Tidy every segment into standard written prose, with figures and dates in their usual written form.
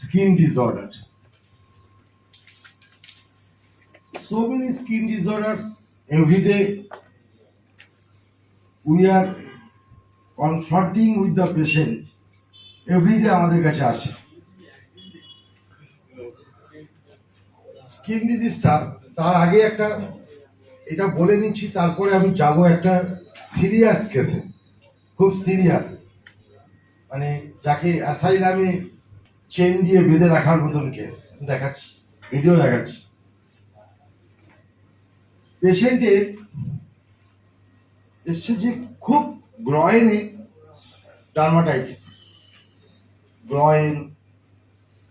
skin disorder. So many skin disorders every day. We are confronting with the patient every day আমাদের কাছে আসে। Skin ডিজিজটা তার আগে একটা এটা বলে নিচ্ছি, তারপরে আমি যাব একটা সিরিয়াস কেসে, খুব সিরিয়াস, মানে যাকে অ্যাসাইলামে চেন দিয়ে বেঁধে রাখার মতন কেস দেখাচ্ছি, ভিডিও দেখাচ্ছি। পেশেন্টের এসছে যে খুব গ্রয়েনে ডার্মাটাইটিস, গ্রয়েন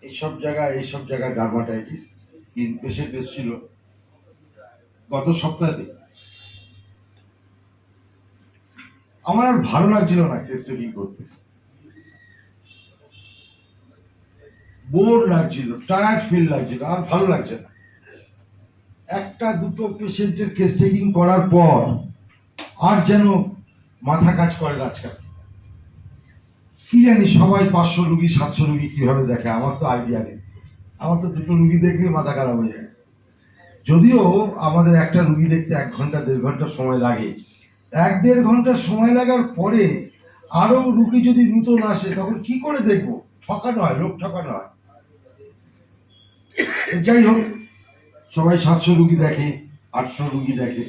এইসব জায়গায় ডার্মাটাইটিস স্কিন। পেশেন্ট এসেছিল গত সপ্তাহে। আমার আর ভালো লাগছিল না কেসটা কি করতে, বোর লাগছিল, টায়ার্ড ফিল লাগছিল, আর ভালো লাগছে না। একটা দুটো পেশেন্টের কেস টেকিং করার পর আর যেন মাথা কাজ করে না আজকাল। কি জানি সবাই 500 রুগী 700 রুগী কিভাবে দেখে, আমার তো আইডিয়া নেই। আমার তো দুটো রুগী দেখলে মাথা খারাপ হয়ে যায়। যদিও আমাদের একটা রুগী দেখতে 1 ঘন্টা 1.5 ঘন্টা সময় লাগে, 1-1.5 ঘন্টা সময় লাগার পরে আরো রুগী যদি নতুন আসে তখন কি করে দেখবো? ঠকানো হয়, লোক ঠকানো হয়। যাই হোক, সবাই 700 রুগী দেখে, 800 রুগী দেখে।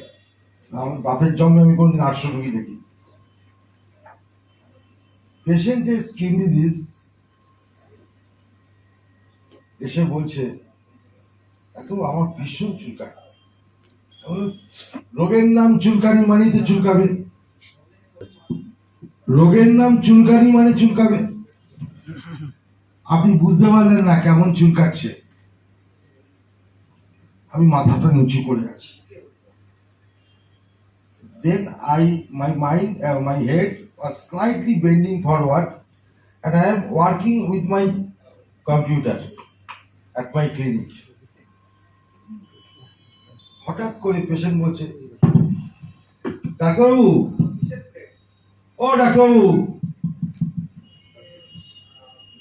আমার বাপের জন্মে আমি কোনদিন 800 রুগী দেখি। পেশেন্টের স্কিন ডিজিজ এসে বলছে এত আমার ভীষণ চুলকায়। রোগের নাম চুলকানি মানেই তো চুলকাবে, রোগের নাম চুলকানি মানে চুলকাবে। আপনি বুঝতে পারলেন না কেমন চুলকাচ্ছে। আমি মাথাটা নিচু করে আছি। Then my head was slightly bending forward, and I am working with my computer at my clinic. হঠাৎ করে পেশেন্ট বলছে, ডাক্তারবাবু, ও ডাক্তারবাবু,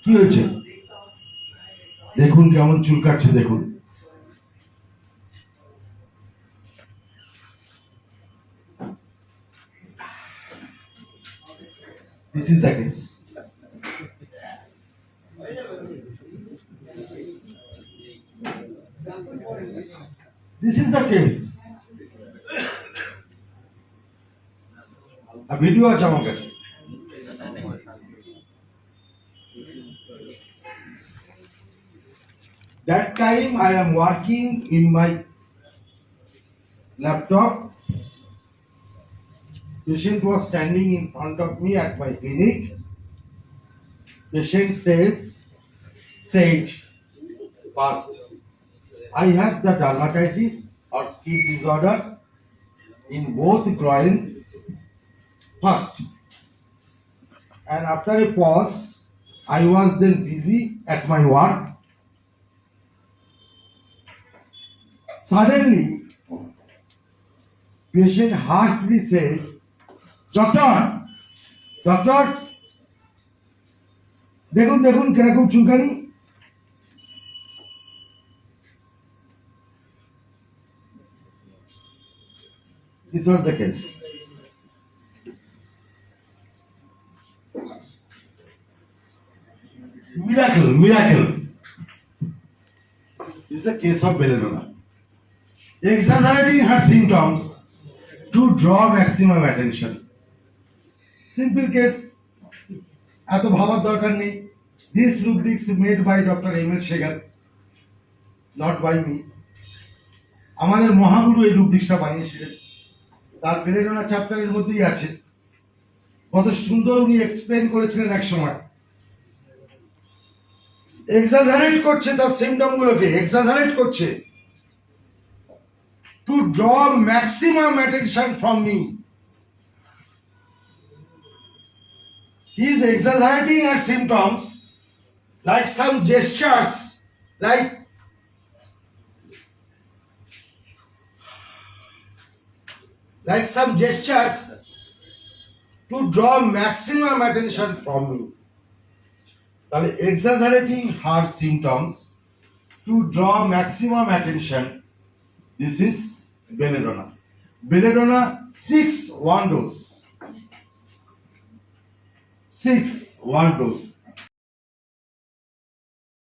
কি হয়েছে? দেখুন কেমন চুলকাচ্ছে, দেখুন। This is the case. This is the case. A video আছে আমার কাছে। That time I am working in my laptop. Patient was standing in front of me at my clinic. Patient said first, I have the dermatitis or skin disorder in both groins first. And after a pause, I was then busy at my work. Suddenly, patient harshly says, Doctor, দেখুন কিরকম চুলকানি। This was the case. Miracle. This is a case of Belladonna. Exaggerating her symptoms to draw maximum attention. Simple case. এত ভাবার দরকার নেই। This rubrics made by Dr. M.L. Shegar, not by me. আমাদের মহাগুরু এই রুব্রিক্সটা বানিয়েছিলেন, তার বেলেডোনা চ্যাপ্টারের মধ্যেই আছে। কত সুন্দর উনি এক্সপ্লেন করেছিলেন এক সময়। এক্সাজারেট করছে তার সিম্পটম গুলোকে, এক্সাজারেট করছে two draw maximum attention from me. He is exaggerating her symptoms like some gestures, like some gestures to draw maximum attention from me. তাহলে exaggerating her symptoms to draw maximum attention, this is belladonna. Belladonna 6 1 dose, 6 1 dose.